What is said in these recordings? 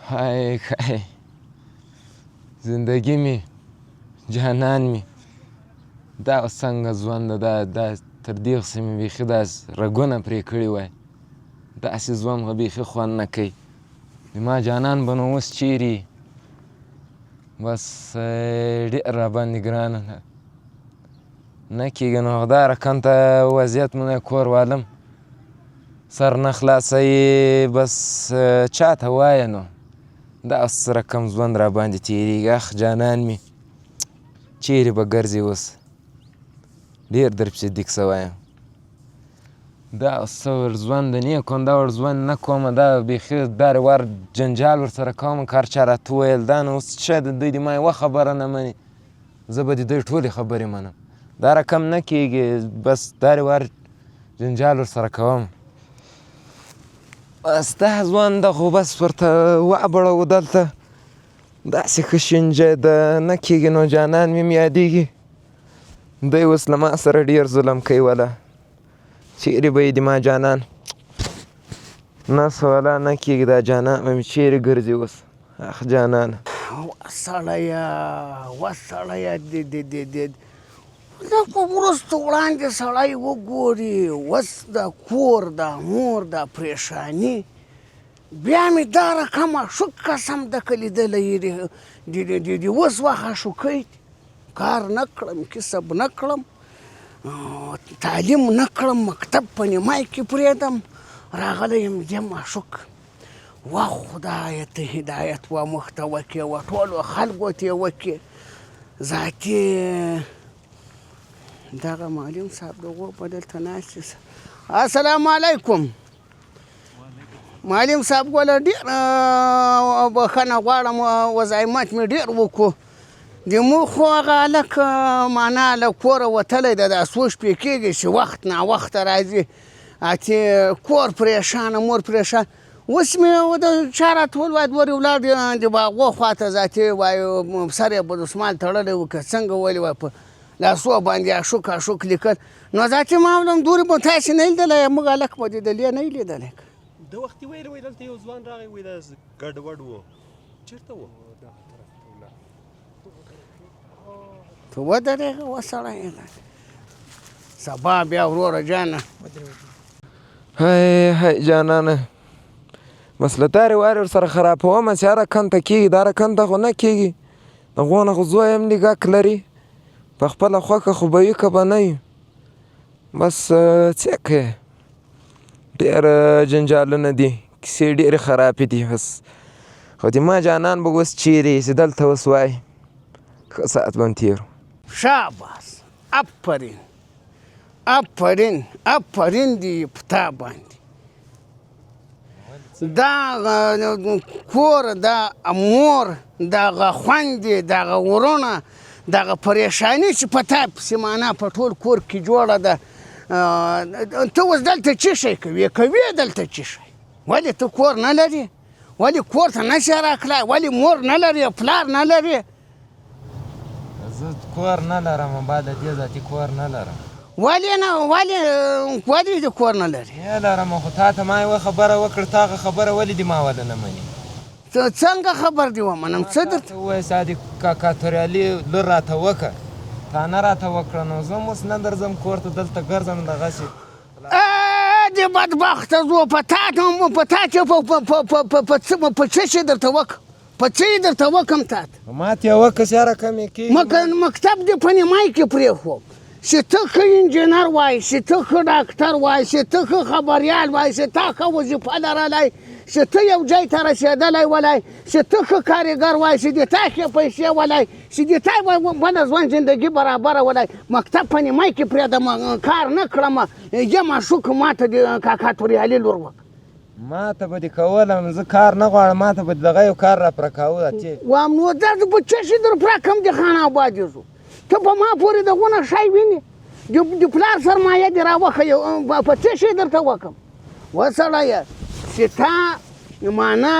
های های زندگی می جانان می دا اوس څنګه ژوند ده دا تر دې قسې مې بیخي داسې رګونه پرې کړي وای داسې ژوند خو بیخي خوند نه کوي زما جانان به نو اوس چیرې بس ډېر راباندې ګرانه ده نه کېږي نو خدای رقم ته وضعیت مې کور والم سر نه خلاصوي بس چا ته وایه نو دا اوس رقم ژوند راباندې تېرېږي اخ جانان مې چیرې به ګرځې اوس ډېر درپسې دیګ سوی یم دا اوس څه ور ژوند نیک کوم دا ور ژوند نه کومه دا بیخي دارې وار جنجال ورسره کوم که هر چا راته وویل دا نو اوس څه د دوی د ما یوه خبره نه مني زه به د دوی ټولې خبرې منم دا رقم نه کېږي بس دارې وار جنجال ورسره کوم بس دا ژوند ده خو بس ورته وعبړوو دلته داسې ښه شینجی ده نه کېږي نو جانان مې یادېږي دی اوس له ما سره ډېر ظلم کوي وله چیرې به یې د ما جانان نه سواله نه کېږي دا جانان به مې چیرې ګرځي اوس اخ جانانه وسړیه دا په وروستو وړاندې سړی وګوري اوس د کور د مور د پریشاني بیا مې دا رقمه شوکه سم ده که لیدلی د اوس وخت شوکۍ کار نه کړم کسب نه کړم تعلیم نه کړم مکتب په نیمای کې پرېږدم راغلی یم دې معشوق وا خدایه ته هدایت ومخ ته وکړې و ټولو خلکو ته یې وکړې ذاتي دغه معلم صاحب د غور په دلته ناست السلام علیکم معلم صاحب ګوله ډېر بښنه غواړم وزایمت مې ډېر وکړو د مور خو هغه هلک معنا له کوره وتلی ده دا څو شپې کېږي چې وخت ناوخته راځي اتې کور پریشانه مور پریشان اوس مې د چا راته وویل ورې ولاړ د باغو خواته ذاتي وایي سر یې په دسمال تړلی و که څنګه ولې وایي په لاسو باندې اشوک لیکل نو ذاتي ما ویلم دورې به تاسې نه لیدلی موږ هلک به لیدلی نه یې لیدلی د وختي ویل وایي دلته یو ځوان راغی وایي دا ګډوډ و چېرته و ته ودرېږه وسړی سبا بیا وروره جانه های های جانانه بس له دارې وارې ورسره خرابومه چې هر رقم ته کېږي دا رقم ته خو نه کېږي د هغو نه خو زوی هم لږ لري په خپله خوښه خو به وي که به نه وي بس څه کوې ډېر جنجالونه دي کیسې ډېرې خرابې دي بس خو د ما جانان به اوس چیرې چې دلته اوس وایي ښه ساعت به تېر شاباس آفرین دی په تا باندې دا کور دا مور دغه خویندې دغه ورونه دغه پریشاني چې په تا پسې معنا په ټول کور کې جوړه ده ته اوس دلته څه شی کوې دلته څه شی ولې ته کور نه لرې ولې کور ته نشې راکلی ولې مور نه لرې پلار نه لرې زه کور نه لرم بعد دې ذاتي کور نه لرم ولې نه ولې د کور نه لرې نه لرم خو تا ته ما یوه خبره وکړه تا هغه خبره ولې دې ما ونه نه منې ته څنګه خبر دې ومنم څه درته ووایه صادق کاکا توریالي لور راته وکړه تا نه راته وکړه نو زه هم اوس نه درځم کور ته دلته ګرځم دغسې دې بدبخته زو په تا چې په څه شي درته وکړم په څه یې درته وکړم تا ته ما ته یې وکړه چې هر رقم یې کېږي مکتب دې په نیمای کې پرېښود چې ته ښه انجینر وایي چې ته ښه ډاکټر وایي چې ته ښه خبریال وایي چې تا ښه وظیفه لرلی چې ته یو ځای ته رسېدلی ولای چې ته ښه کارګر وایي چې د تا ښې پیسې ولای چې د تا بله ژوند زندګي برابره ولای مکتب په نیمای کې پرېږدم کار نه کړم یم معشوق ما ته د کاکا توریالي لور وکړه ما ته به دې کولم زه کار نه غواړم ما ته به دغه یو کار را پوره کاوه وام نو دا په څه شي در پوره کړم د خان آباد یې زو ته په ما پورې دغونه شی وینې د پلار سرمایه دې راوښیه په څه شي درته وکړم وسړیه چې تا معنا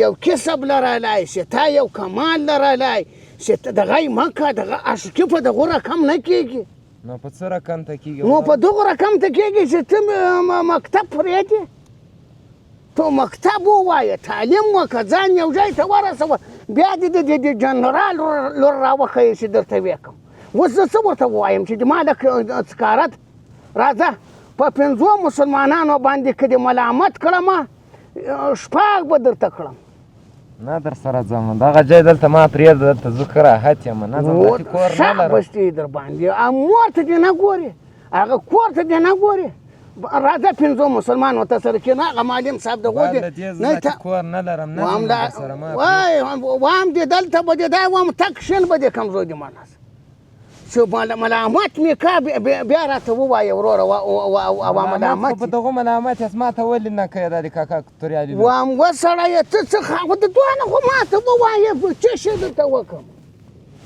یو کسب لرلی چې تا یو کمال لرلی چې دغه یې مه کړه دغه عاشقي په دغو رقم نه کېږي نو په څه رقم ته کېږي نو په دغو رقم ته کېږي چې ته مکتب پرېږدې تو مکتب ووایه تعلیم وکړه ځان یو ځای ته ورسوه بیا دې د جنرال لور راوښیې چې درته ویې کړم اوس زه څه ورته ووایم چې ما لږ سکارت راځه په 5 مسلمانانو باندې که دې ملامت کړمه 6 به درته کړم نه در سره ځم دغه ځای دلته ما پرېږده دلته زه ښه راحت یم نه ځم داسې کور نه لرم شاباس دې در باندې مور ته دې نه ګورې هغه کور ته دې نه ګورې راځه 5 مسلمان ورته سره کښېنه هغه معلم صاحب د غوږ دې کور نه لرم نه ځم در سره ما وام دې دلته به دې دا وام تک شل به دې کمزور دې مانس چې ملامت مې کا بیا راته ووایه وروره او ملامت په دغه ملامت یاست ما ته ولې نه کوې دا د کاکا توریالي وام وسړیه ته څه خو د دوانه خو ما ته ووایه په څه شي درته وکړم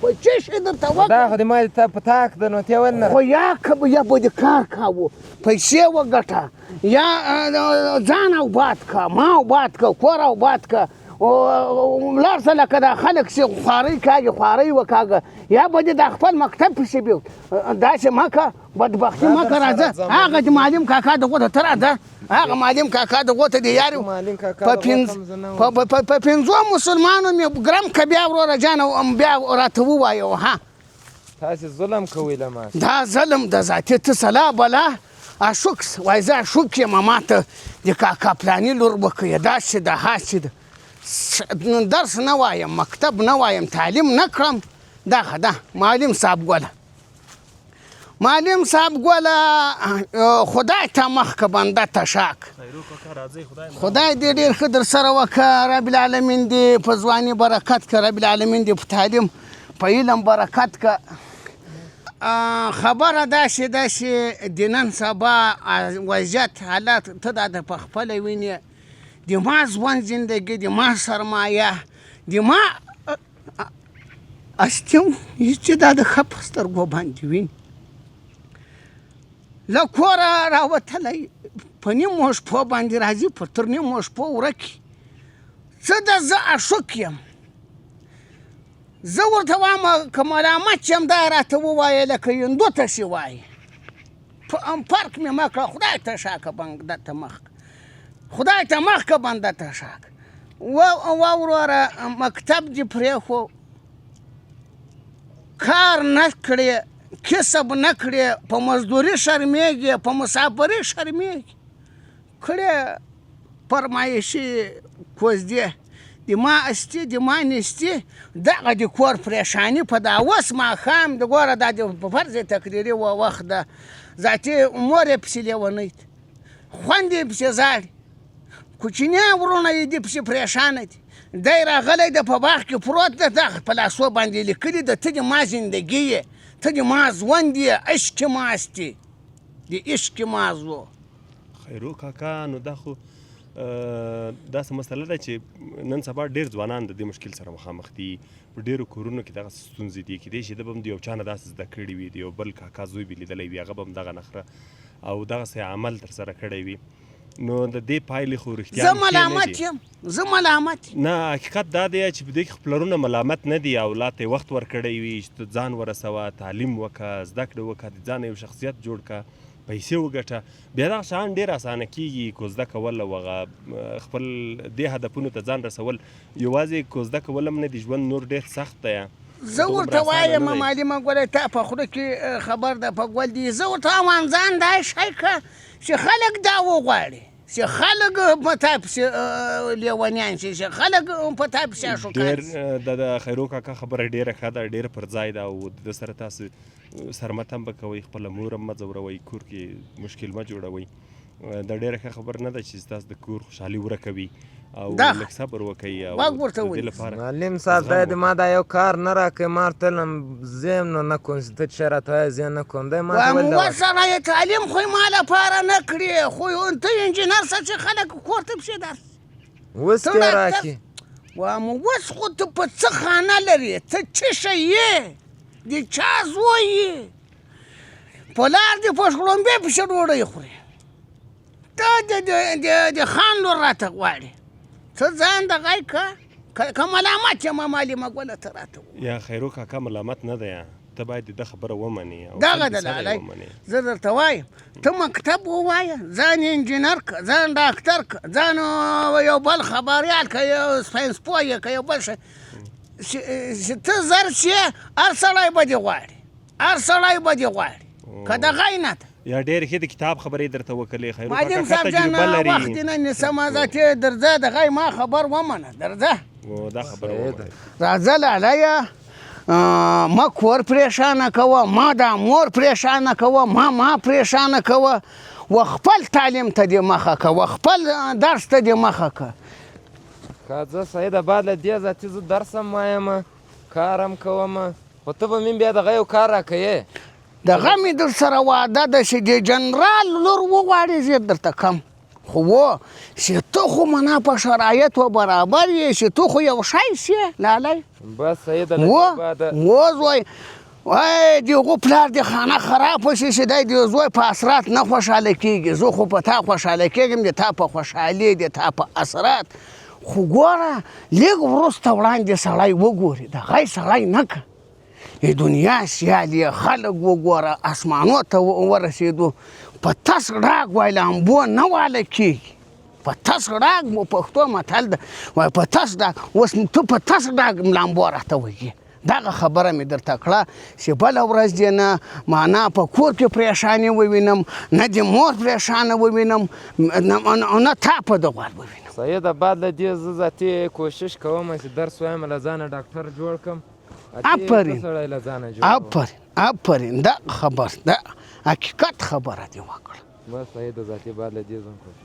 په څه شي درته وکړم دا خو دې ما ته په تاک ده نو ته ولې نه خو یا به دې کار کاوه پیسې وګټه یا ځان اوباد که ما اوباد که کور اوباد که لاړ شه لکه دا خلک چې خوارۍ کاږي خوارۍ وکاږه یا به دې د خپل مکتب پسې بیو داسې مه که بدبختي مه که راځه هغه چې معلم کاکا د غوته ته راځه هغه معلم کاکا د غوته دې یار په 5 مسلمانو مې ګرم که بیا وروره جانه بیا راته ووایه ها تاسې ظلم کوئ له ما دا ظلم د ذاتي ته سلا بلا اشوک وایي زه اشوک یم ما ته د کاکا پلاني لور وکړې داسې ده هاسې ده درس نه وایم مکتب نه وایم تعلیم نه کړم دا ښه ده معلم صاحب ګوله معلم صاحب ګوله خدای ته مخ که بنده تشاک خدای دې ډېر ښه در سره وکړه رب العالمین دې په ځواني برکت که رب العالمین دې په تعلیم په علم برکت که خبره داسې ده چې د نن سبا وضعیت حالات ته دا د په خپله وینې د ما ځوان زندگی د ما سرمایه د ما استیم چې دا د ښه په سترګو باندې ویني له کوره راوتلی په نیمو شپو باندې راځي تر نیمو شپو ورکي څه ده زه اشوک یم زه ورته وایم که ملامت یم دا راته ووایه لکه یندو ته چې وایي فرق مې مه کړه خدای ته شاکه بنده ته مخ خدای ته مخ که بنده ته شاک وروره مکتب دې پرېښو کار نه کړې کسب نه کړې په مزدوري شرمېږې په مسافري شرمېږې کړې فرمایشي کوزدې د ما استي د ما نستي دغه د کور پریشاني په دا اوس ماښام د ګوره دا د په فرض تقدیري وخت ده ذاتي مور یې پسې لیونی خوند یې پسې زاړي کوچنیان وروڼه یې دې پسې پریشانه دي دی راغلی د په باغ کې پروت ده دغه په لاسو باندې لیکلي ده ته د ما زندګي یې ته د ما ژوند یې عشق ماستې د عشق مازو خیرو کاکا نو دا خو داسې مسله ده چې نن سبا ډېر ځوانان د دې مشکل سره مخامخ دي په ډېرو کورونو کې دغه ستونزې دي کیدای شي ده به هم د یو چا نه داسې زده کړي وي د یو بل کاکا زوی به لیدلی وي هغه به هم دغه نخره او دغسې عمل ترسره کړی وي نو د دې پایلې خو رښتیا زه ملامت یم زه ملامت نه حقیقت دا دی چې په دې کې پلرونه ملامت نه دي اولاد ته وخت ورکړی وي چې ته ځان ورسوه تعلیم وکړه زده کړه وکړه د ځان یو شخصیت جوړ کړه پیسې وګټه بیا دغه شیان ډېر اسانه کېږي کوزده کول او هغه خپل دې هدفونو ته ځان رسول یوازې کوزده کول هم نه دي ژوند نور ډېر سخت دی زه ورته وایم معلمه ګوره تا په خوله کې خبر ده په ګول دي زه ورته وایم ځان دا شی که چې خلک دا وغواړي چې خلک په تا پسې لیونیان شي چې خلک په تا پسې اشوکان شي د خیرو کاکا خبره ډېره ښه ده ډېره پر ځای ده او د سره تاسو سرمت هم به کوئ خپله مور هم مه ځوروئ کور کې مشکل مه جوړوئ دا ډېره ښه خبره نه ده چې ستاسو د کور خوشحالي ورکوي او لږ صبر وکئ او د دې لپاره معلم صاحب دا د ما دا یو کار نه راکوي ما ورته ویلم زه نو نه کوم ته چې راته وایې زه نه کوم دی ما ته ویل وسره یې تعلیم خو ما لپاره نه کړې خو ته انجینر څه چې خلک کور ته پسې درس اوس کې راکړي وایم اوس خو ته په څه خانه لرې ته څه شی یې د چا زوی یې په لار دې په شړومبې پسې ډوډۍ خورې ته د خان لور راته غواړې ته ځان دغه که ملامت یم معلمه ګوله ته راته یا خیرو کاکا ملامت نه دی ته ته باید د خبره ومنې او دغه خلکو د سره یې لالای ومنې. زه درته وایم ته مکتب ووایه ځان انجینر که ځان ډاکټر که ځان یو بل خبریال که یو ساینس پوه یې که یو بل شی چې ته زر شې هر سړی به دې غواړي هر سړی به دې غواړي که د غی نه ته یا ډېر ښې د کتاب خبرې درته وکړلې خیرو معلم کاکا صاحب ښه جان تجربه وخت لري. نه نیسم زه چې درځه د غی ما خبر ومنه درځه دا خبره ومنې. راځه لالیه ما کور پریشانه کوه ما دا مور پریشانه کوه ما پریشانه کوه و خپل تعلیم ته دې مخه کوه خپل درس ته دې مخه که که زه سیده بعد له دې ذاتي زه درس هم وایم کار هم کوم خو ته به مې بیا دغه یو کار راکوې دغه مې در سره وعده ده چې د جنرال لور وغواړې زه درته کم خو و چې ته خو منا په شرایط و برابر یې چې ته خو یو شی سې لالی بس سیده له دې بعده اوس وای وای د هغو پلار د خانه خرابه شي چې دی د زوی په اثرات نه خوشحاله کېږي زه خو په تا خوشحاله کېږم د تا په خوشحالي د تا په اثرات خو ګوره لږ وروسته وړاندې سړی وګوري د غی سړی نه که دنیا سیال یې خلک وګوره اسمانو ته ورسېدو په تس ډاګ وای لامبو نه واله کېږي په تس ډاګ مو پښتو متل ده وای په تس ډاګ اوس ته په تس ډاګ لامبو راته وایي دغه خبره مې درته کړه چې بله ورځ دې نه معنا په کور کې پریشاني ووینم نه د مور پریشانه ووینم نه تا په دغوال ووینم سیده بعد له دې زه ذاتي کوشش کوم چې درس وایم له ځانه ډاکټر جوړ کړم آفرین دا خبر دا حقیقت خبره دې وکړه بس سیده ذاتي بعد له دې ځم کوم